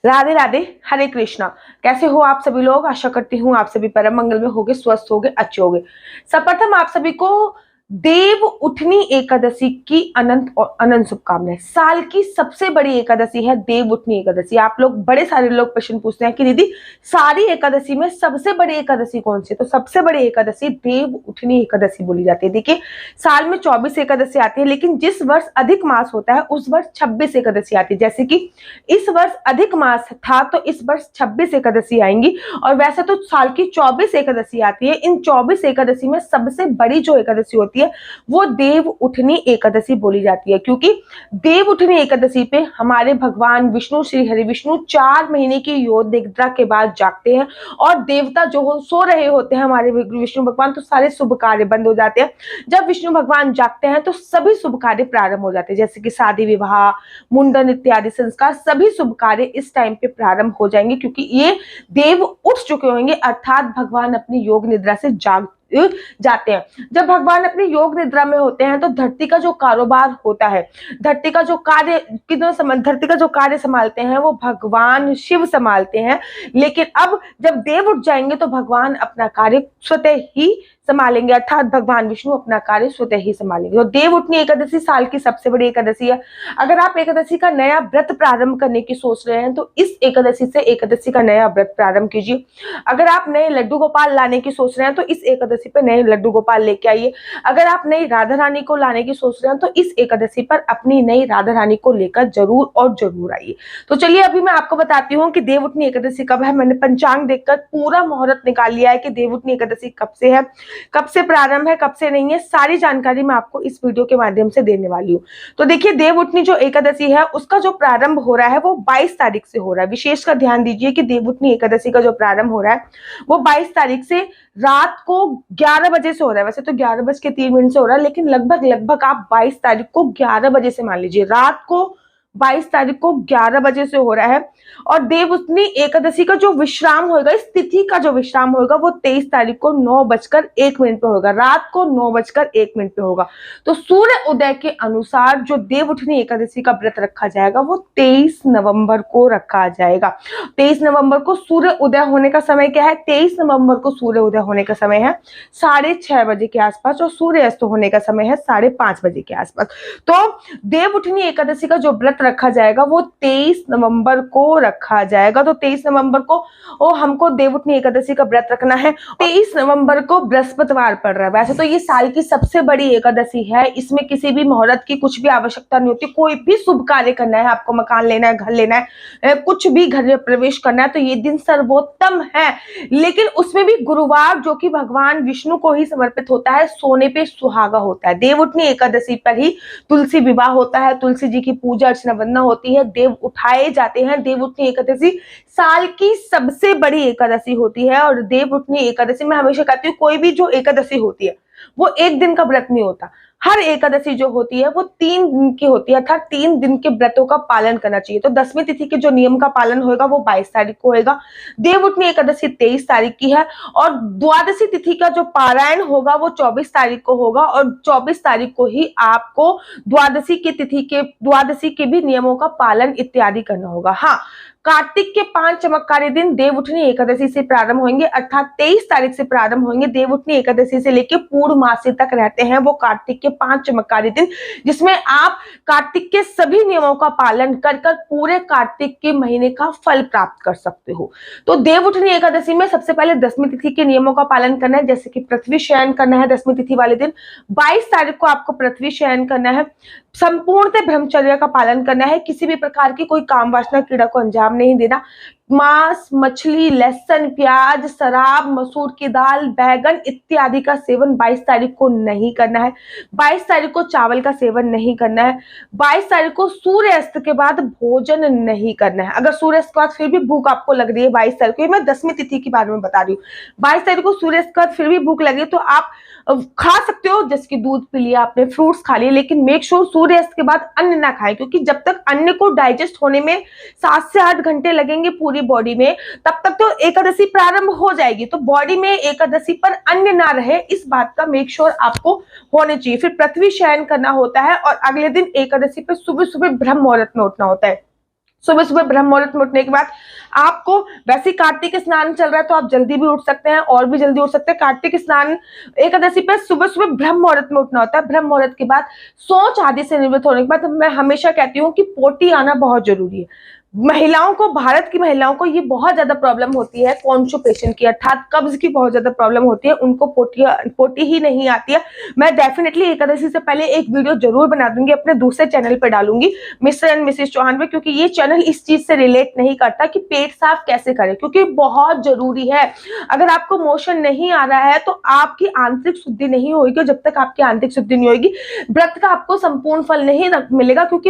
राधे राधे। हरे कृष्णा। कैसे हो आप सभी लोग? आशा करती हूँ आप सभी परम मंगल में होगे, स्वस्थ होगे, अच्छे होगे। सर्वप्रथम आप सभी को देव उठनी एकादशी की अनंत और अनंत शुभकामनाएं। साल की सबसे बड़ी एकादशी है देव उठनी एकादशी। आप लोग, बड़े सारे लोग प्रश्न पूछते हैं कि दीदी सारी एकादशी में सबसे बड़ी एकादशी कौन सी? तो सबसे बड़ी एकादशी देव उठनी एकादशी बोली जाती है। देखिए, साल में 24 एकादशी आती है, लेकिन जिस वर्ष अधिक मास होता है उस वर्ष 26 एकादशी आती है। जैसे कि इस वर्ष अधिक मास था तो इस वर्ष 26 एकादशी आएंगी। और वैसे तो साल की 24 एकादशी आती है। इन 24 एकादशी में सबसे बड़ी जो एकादशी होती है वो देव उठनी एकादशी बोली जाती है, क्योंकि देव उठनी एकादशी पे हमारे भगवान विष्णु, श्री हरि विष्णु 4 महीने की योग निद्रा के बाद जागते हैं। और देवता जो हो सो रहे होते हैं हमारे विष्णु भगवान, तो सारे शुभ कार्य बंद हो जाते हैं। जब विष्णु भगवान जागते हैं तो सभी शुभ कार्य प्रारंभ हो जाते हैं, जैसे कि शादी, विवाह, मुंडन इत्यादि संस्कार, सभी शुभ कार्य इस टाइम पे प्रारंभ हो जाएंगे, क्योंकि ये देव उठ चुके होंगे, अर्थात भगवान अपनी योग निद्रा से जाग जाते हैं। जब भगवान अपनी योग निद्रा में होते हैं तो धरती का जो कारोबार होता है, धरती का जो कार्य संभालते हैं वो भगवान शिव संभालते हैं। लेकिन अब जब देव उठ जाएंगे तो भगवान अपना कार्य स्वतः ही संभालेंगे, अर्थात भगवान विष्णु अपना कार्य स्वतः ही संभालेंगे। तो देव उठनी एकादशी साल की सबसे बड़ी एकादशी है। अगर आप एकादशी का नया व्रत प्रारंभ करने की सोच रहे हैं तो इस एकादशी से एकादशी का नया व्रत प्रारंभ कीजिए। अगर आप नए लड्डू गोपाल लाने की सोच रहे हैं तो इस एकादशी पर नए लड्डू गोपाल लेके आइए। अगर आप नई राधा रानी को लाने की सोच रहे हैं तो इस एकादशी पर अपनी नई राधा रानी को लेकर जरूर और जरूर आइए। तो चलिए, अभी मैं आपको बताती हूँ कि देव उठनी एकादशी कब है। मैंने पंचांग देखकर पूरा मुहूर्त निकाल लिया है कि देव उठनी एकादशी कब से है, कब से प्रारंभ है, कब से नहीं है। सारी जानकारी मैं आपको इस वीडियो के माध्यम से देने वाली हूँ। तो देखिए, देव उठनी जो एकादशी है उसका जो प्रारंभ हो रहा है वो 22 तारीख से हो रहा है। विशेषकर ध्यान दीजिए कि देव उठनी एकादशी का जो प्रारंभ हो रहा है वो 22 तारीख से रात को 11 बजे से हो रहा है। वैसे तो 11:03 से हो रहा है, लेकिन लगभग आप 22 तारीख को 11 बजे से मान लीजिए, रात को 22 तारीख को 11 बजे से हो रहा है। और देव उठनी एकादशी का जो विश्राम होगा, इस तिथि का जो विश्राम होगा वो 23 तारीख को 9:01 पे होगा, रात को 9:01 पे होगा। तो सूर्य उदय के अनुसार जो देव उठनी एकादशी का व्रत रखा जाएगा वो 23 नवंबर को रखा जाएगा। 23 नवंबर को सूर्य उदय होने का समय क्या है? 23 नवंबर को सूर्य उदय होने का समय है 6:30 बजे के आसपास, और सूर्य अस्त होने का समय है 5:30 बजे के आसपास। तो देव उठनी एकादशी का जो व्रत रखा जाएगा वो 23 नवंबर को रखा जाएगा। तो 23 नवंबर को हमको देव उठनी एकादशी का व्रत रखना है। 23 नवंबर को बृहस्पतिवार पड़ रहा है। वैसे तो ये साल की सबसे बड़ी एकादशी है, इसमें किसी भी मुहूर्त की कुछ भी आवश्यकता नहीं होती। कोई भी शुभ कार्य करना है, आपको मकान लेना है, घर लेना है, कुछ भी घर में प्रवेश करना है, तो ये दिन सर्वोत्तम है। लेकिन उसमें भी गुरुवार, जो कि भगवान विष्णु को ही समर्पित होता है, सोने पे सुहागा होता है। देव उठनी एकादशी पर ही तुलसी विवाह होता है, तुलसी जी की पूजा अर्चना वंदना होती है, देव उठाए जाते हैं। देव उठनी एकादशी साल की सबसे बड़ी एकादशी होती है। और देव उठनी एकादशी में हमेशा कहती हूँ, कोई भी जो एकादशी होती है वो एक दिन का व्रत नहीं होता। हर एकादशी जो होती है वो 3 दिन की होती है, अर्थात 3 दिन के व्रतों का पालन करना चाहिए। तो 10वीं तिथि के जो नियम का पालन होगा वो 22 तारीख को होगा। देव उठनी एकादशी 23 तारीख की है। और द्वादशी तिथि का जो पारायण होगा वो 24 तारीख को होगा। और 24 तारीख को ही आपको द्वादशी के भी नियमों का पालन इत्यादि करना होगा। हाँ, कार्तिक के 5 चमत्कारी दिन देव उठनी एकादशी से प्रारंभ होंगे, अर्थात 23 तारीख से प्रारंभ होंगे। देव उठनी एकादशी से लेकर पूर्णमासी तक रहते हैं वो कार्तिक के 5 चमत्कारी दिन, जिसमें आप कार्तिक के सभी नियमों का पालन कर पूरे कार्तिक के महीने का फल प्राप्त कर सकते हो। तो देव उठनी एकादशी में सबसे पहले 10वीं तिथि के नियमों का पालन करना है, जैसे कि पृथ्वी शयन करना है 10वीं तिथि वाले दिन। 22 तारीख को आपको पृथ्वी शयन करना है। संपूर्णतः ब्रह्मचर्य का पालन करना है, किसी भी प्रकार की कोई काम वासना क्रीड़ा को अंजाम नहीं देना। मांस, मछली, लहसुन, प्याज, शराब, मसूर की दाल, बैगन इत्यादि का सेवन 22 तारीख को नहीं करना है। 22 तारीख को चावल का सेवन नहीं करना है। 22 तारीख को सूर्यास्त के बाद भोजन नहीं करना है। अगर सूर्यास्त के बाद फिर भी भूख आपको लग रही है 22 तारीख को, मैं 10वीं तिथि के बारे में बता रही हूँ, 22 तारीख को सूर्यास्त के बाद फिर भी भूख लगे तो आप खा सकते हो, जैसे कि दूध पी लिया आपने, फ्रूट्स खा लिए, लेकिन मेक श्योर सूर्यास्त के बाद अन्न ना खाएं, क्योंकि जब तक अन्न को डाइजेस्ट होने में 7 से 8 घंटे लगेंगे पूरी बॉडी में, तब तक तो एकादशी प्रारंभ हो जाएगी। तो बॉडी में एकादशी पर अन्न ना रहे, इस बात का मेक श्योर आपको होने चाहिए। फिर पृथ्वी शयन करना होता है और अगले दिन एकादशी पर सुबह सुबह ब्रह्म मुहूर्त में उठना होता है। सुबह सुबह ब्रह्म मुहूर्त में उठने के बाद आपको, वैसे कार्तिक स्नान चल रहा है तो आप जल्दी भी उठ सकते हैं और भी जल्दी उठ सकते हैं। कार्तिक स्नान एकादशी पर सुबह सुबह ब्रह्म मुहूर्त में उठना होता है। ब्रह्म मुहूर्त के बाद सोच आदि से निवृत्त होने के बाद मैं हमेशा कहती हूँ कि पोटी आना बहुत जरूरी है। महिलाओं को, भारत की महिलाओं को ये बहुत ज्यादा प्रॉब्लम होती है, कॉन्स्टिपेशन की अर्थात कब्ज की बहुत ज्यादा प्रॉब्लम होती है, उनको पोटी ही नहीं आती है। मैं डेफिनेटली एकादशी से पहले एक वीडियो जरूर बना दूंगी, अपने दूसरे चैनल पर डालूंगी, मिस्टर एंड मिसेस चौहान पे, क्योंकि ये चैनल इस चीज से रिलेट नहीं करता कि पेट साफ कैसे करें, क्योंकि बहुत जरूरी है। अगर आपको मोशन नहीं आ रहा है तो आपकी आंतरिक शुद्धि नहीं होगी। जब तक आपकी आंतरिक शुद्धि नहीं होगी, व्रत का आपको संपूर्ण फल नहीं मिलेगा, क्योंकि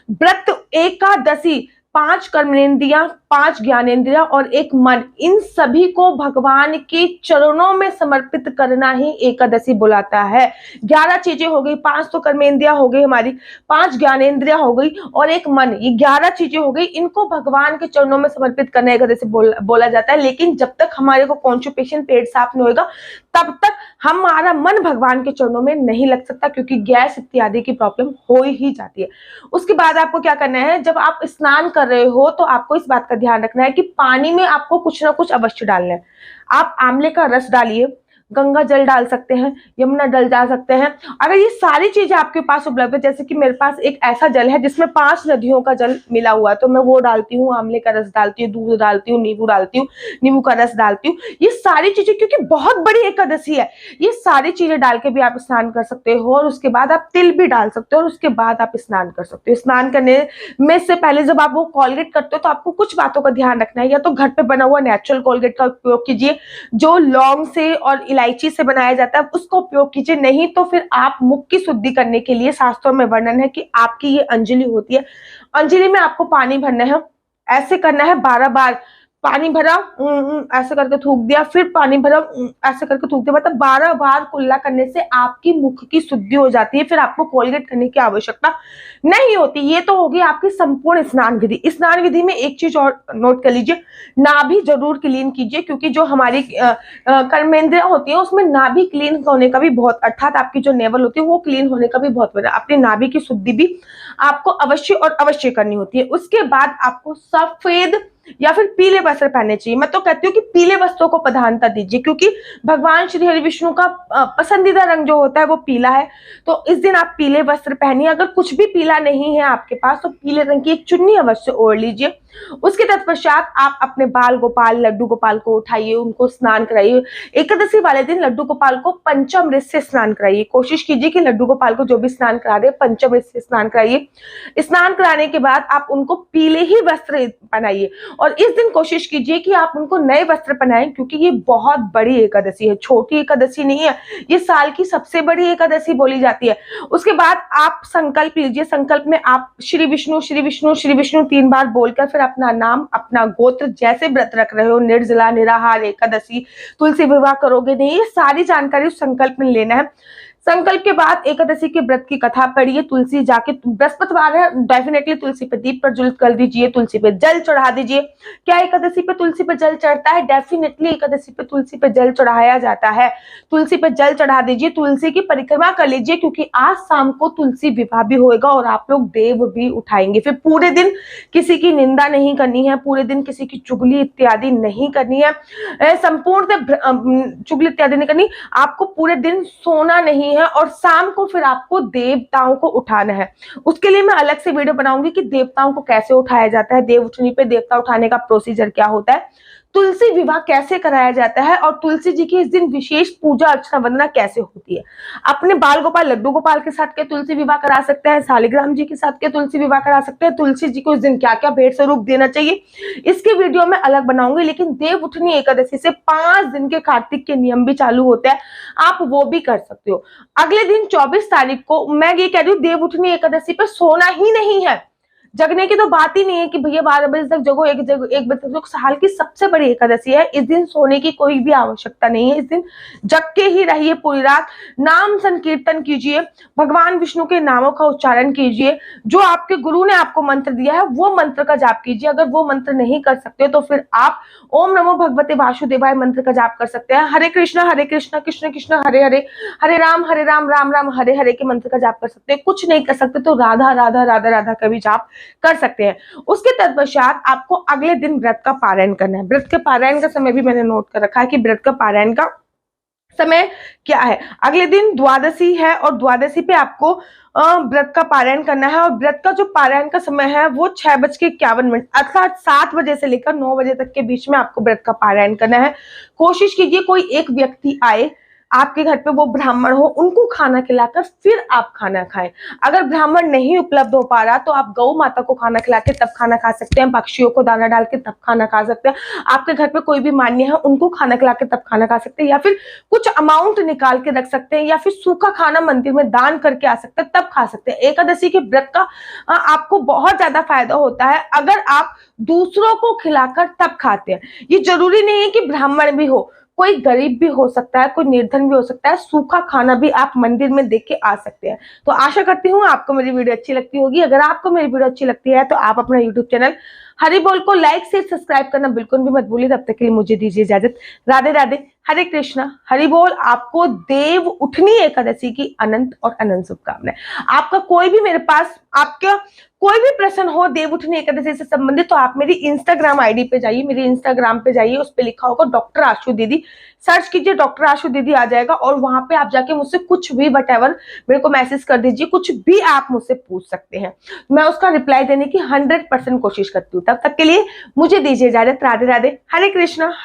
व्रत एकादशी 5 कर्मेंद्रियां, 5 ज्ञानेंद्रियां और 1 मन, इन सभी को भगवान के चरणों में समर्पित करना ही एकादशी बुलाता है। 11 चीजें हो गई, 5 तो कर्मेंद्रियां हो गई हमारी, 5 ज्ञानेंद्रियां हो गई और 1 मन, ये 11 चीजें हो गई। इनको भगवान के चरणों में समर्पित करना एकादशी बोला जाता है। लेकिन जब तक हमारे को कॉन्स्टिपेशन, पेट साफ नहीं होगा, तब तक हमारा मन भगवान के चरणों में नहीं लग सकता, क्योंकि गैस इत्यादि की प्रॉब्लम हो ही जाती है। उसके बाद आपको क्या करना है, जब आप स्नान कर रहे हो तो आपको इस बात का ध्यान रखना है कि पानी में आपको कुछ ना कुछ अवश्य डालना है। आप आंवले का रस डालिए, गंगा जल डाल सकते हैं, यमुना जल डाल सकते हैं। अगर ये सारी चीजें आपके पास उपलब्ध है, जैसे कि मेरे पास एक ऐसा जल है जिसमें 5 नदियों का जल मिला हुआ है, तो मैं वो डालती हूँ, आंवले का रस डालती हूँ, दूध डालती हूँ, नींबू डालती हूँ, नींबू का रस डालती हूँ। ये सारी चीजें, क्योंकि बहुत बड़ी एकादशी है, ये सारी चीजें डाल के भी आप स्नान कर सकते हो, और उसके बाद आप तिल भी डाल सकते हो, और उसके बाद आप स्नान कर सकते हो। स्नान करने में से पहले जब आप वो कोलगेट करते हो तो आपको कुछ बातों का ध्यान रखना है। या तो घर पे बना हुआ नेचुरल कोलगेट का उपयोग कीजिए, जो लौंग से और इलायची से बनाया जाता है, उसका उपयोग कीजिए। नहीं तो फिर आप मुख की शुद्धि करने के लिए शास्त्रों में वर्णन है कि आपकी ये अंजलि होती है, अंजलि में आपको पानी भरना है, ऐसे करना है 12 बार। पानी भरा, ऐसे करके थूक दिया, फिर पानी भरा, ऐसे करके थूक दिया, मतलब 12 बार कुल्ला करने से आपकी मुख की शुद्धि हो जाती है। फिर आपको कोलगेट करने की आवश्यकता नहीं होती। ये तो होगी आपकी संपूर्ण स्नान विधि। स्नान विधि में एक चीज और नोट कर लीजिए, नाभि जरूर क्लीन कीजिए, क्योंकि जो हमारी कर्मेंद्रियां होती है उसमें नाभि क्लीन होने का भी बहुत, अर्थात आपकी जो नेवल होती है वो क्लीन होने का भी बहुत बड़ा, अपनी नाभि की शुद्धि भी आपको अवश्य और अवश्य करनी होती है। उसके बाद आपको सफेद या फिर पीले वस्त्र पहनने चाहिए। मैं तो कहती हूँ कि पीले वस्त्रों को प्रधानता दीजिए, क्योंकि भगवान श्री हरि विष्णु का पसंदीदा रंग जो होता है वो पीला है, तो इस दिन आप पीले वस्त्र पहनिए। अगर कुछ भी पीला नहीं है आपके पास तो पीले रंग की एक चुन्नी अवश्य ओढ़ लीजिए। उसके तत्पश्चात आप अपने बाल गोपाल, लड्डू गोपाल को उठाइए, उनको स्नान कराइए। एकादशी वाले दिन लड्डू गोपाल को पंचामृत से स्नान कराइए। कोशिश कीजिए कि लड्डू गोपाल को जो भी स्नान करा रहे पंचामृत से स्नान कराइए। स्नान कराने के बाद आप उनको पीले ही वस्त्र पहनाइए, और इस दिन कोशिश कीजिए कि आप उनको नए वस्त्र पहनाएं, क्योंकि ये बहुत बड़ी एकादशी है, छोटी एकादशी नहीं है, ये साल की सबसे बड़ी एकादशी बोली जाती है। उसके बाद आप संकल्प लीजिए। संकल्प में आप श्री विष्णु श्री विष्णु श्री विष्णु 3 बार बोलकर फिर अपना नाम, अपना गोत्र, जैसे व्रत रख रहे हो, निर्जला, निराहार, एकादशी, तुलसी विवाह करोगे नहीं, ये सारी जानकारी उस संकल्प में लेना है। संकल्प के बाद एकादशी के व्रत की कथा पढ़िए। तुलसी जाके, बृहस्पतिवार है, डेफिनेटली तुलसी पे दीप प्रज्वलित कर दीजिए, तुलसी पे जल चढ़ा दीजिए। क्या एकादशी पे तुलसी पे जल चढ़ता है? डेफिनेटली एकादशी पे तुलसी पे जल चढ़ाया जाता है। तुलसी पे जल चढ़ा दीजिए, तुलसी की परिक्रमा कर लीजिए, क्योंकि आज शाम को तुलसी विवाह भी होगा और आप लोग देव भी उठाएंगे। फिर पूरे दिन किसी की निंदा नहीं करनी है, पूरे दिन किसी की चुगली इत्यादि नहीं करनी है, संपूर्ण चुगली इत्यादि नहीं करनी। आपको पूरे दिन सोना नहीं है, और शाम को फिर आपको देवताओं को उठाना है। उसके लिए मैं अलग से वीडियो बनाऊंगी कि देवताओं को कैसे उठाया जाता है, देव उठनी पे देवता उठाने का प्रोसीजर क्या होता है, तुलसी विवाह कैसे कराया जाता है, और तुलसी जी की इस दिन विशेष पूजा अर्चना वंदना कैसे होती है। अपने बाल गोपाल, लड्डू गोपाल के साथ के तुलसी विवाह करा सकते हैं, शालिग्राम जी के साथ के तुलसी विवाह करा सकते हैं। तुलसी जी को इस दिन क्या क्या भेंट स्वरूप देना चाहिए, इसके वीडियो में अलग बनाऊंगी। लेकिन देव उठनी एकादशी से 5 दिन के कार्तिक के नियम भी चालू होते हैं, आप वो भी कर सकते हो। अगले दिन 24 तारीख को मैं ये कह रही हूँ, देव उठनी एकादशी पर सोना ही नहीं है, जगने की तो बात ही नहीं है कि भैया 12 बजे तक जगो, 1 बजे तक जगो। साल की सबसे बड़ी एकादशी है, इस दिन सोने की कोई भी आवश्यकता नहीं है। इस दिन जग के ही रहिए पूरी रात, नाम संकीर्तन कीजिए, भगवान विष्णु के नामों का उच्चारण कीजिए, जो आपके गुरु ने आपको मंत्र दिया है वो मंत्र का जाप कीजिए। अगर वो मंत्र नहीं कर सकते तो फिर आप ओम नमो भगवते वासुदेवाय मंत्र का जाप कर सकते हैं। हरे कृष्ण कृष्ण कृष्ण हरे हरे, हरे राम राम राम हरे हरे के मंत्र का जाप कर सकते हैं। कुछ नहीं कर सकते तो राधा राधा राधा राधा का भी जाप कर सकते हैं। उसके तत्पश्चात आपको अगले दिन व्रत का पारायण करना है। व्रत के पारायण का समय भी मैंने नोट कर रखा है कि व्रत का पारायण का समय क्या है। अगले दिन द्वादशी है और द्वादशी पे आपको व्रत का पारायण करना है और व्रत का जो पारायण का समय है वो 6:51 अर्थात 7 बजे से लेकर 9 बजे तक के बीच में आपको व्रत का पारायण करना है। कोशिश कीजिए कोई एक व्यक्ति आए आपके घर पे, वो ब्राह्मण हो, उनको खाना खिलाकर फिर आप खाना खाएं। अगर ब्राह्मण नहीं उपलब्ध हो पा रहा तो आप गौ माता को खाना खिला के तब खाना खा सकते हैं, पक्षियों को दाना डाल के तब खाना खा सकते हैं। आपके घर पे कोई भी मान्य है उनको खाना खिला के तब खाना खा सकते हैं, या फिर कुछ अमाउंट निकाल के रख सकते हैं, या फिर सूखा खाना मंदिर में दान करके आ सकते हैं तब खा सकते हैं। एकादशी के व्रत का आपको बहुत ज्यादा फायदा होता है अगर आप दूसरों को खिलाकर तब खाते हैं। ये जरूरी नहीं है कि ब्राह्मण भी हो, कोई गरीब भी हो सकता है, कोई निर्धन भी हो सकता है, सूखा खाना भी आप मंदिर में देख के आ सकते हैं। तो आशा करती हूँ आपको मेरी वीडियो अच्छी लगती होगी। अगर आपको मेरी वीडियो अच्छी लगती है तो आप अपना यूट्यूब चैनल हरि बोल को लाइक से सब्सक्राइब करना बिल्कुल भी मत भूलिए। तब तक के लिए मुझे दीजिए इजाजत। राधे राधे, हरे कृष्णा, हरि बोल। आपको देव उठनी एकादशी की अनंत और अनंत शुभकामनाएं। आपका कोई भी मेरे पास आपका कोई भी प्रश्न हो देव उठनी एकादशी से संबंधित तो आप मेरी इंस्टाग्राम आईडी पे जाइए, मेरी इंस्टाग्राम पे जाइए, उस पे लिखा होगा डॉक्टर आशु दीदी, सर्च कीजिए डॉक्टर आशु दीदी आ जाएगा और वहां पे आप जाके मुझसे कुछ भी वटेवर मेरे को मैसेज कर दीजिए, कुछ भी आप मुझसे पूछ सकते हैं। मैं उसका रिप्लाई देने की 100% कोशिश करती हूँ। तब तक के लिए मुझे दीजिए इजाजत। राधे राधे, हरे कृष्णा, हरे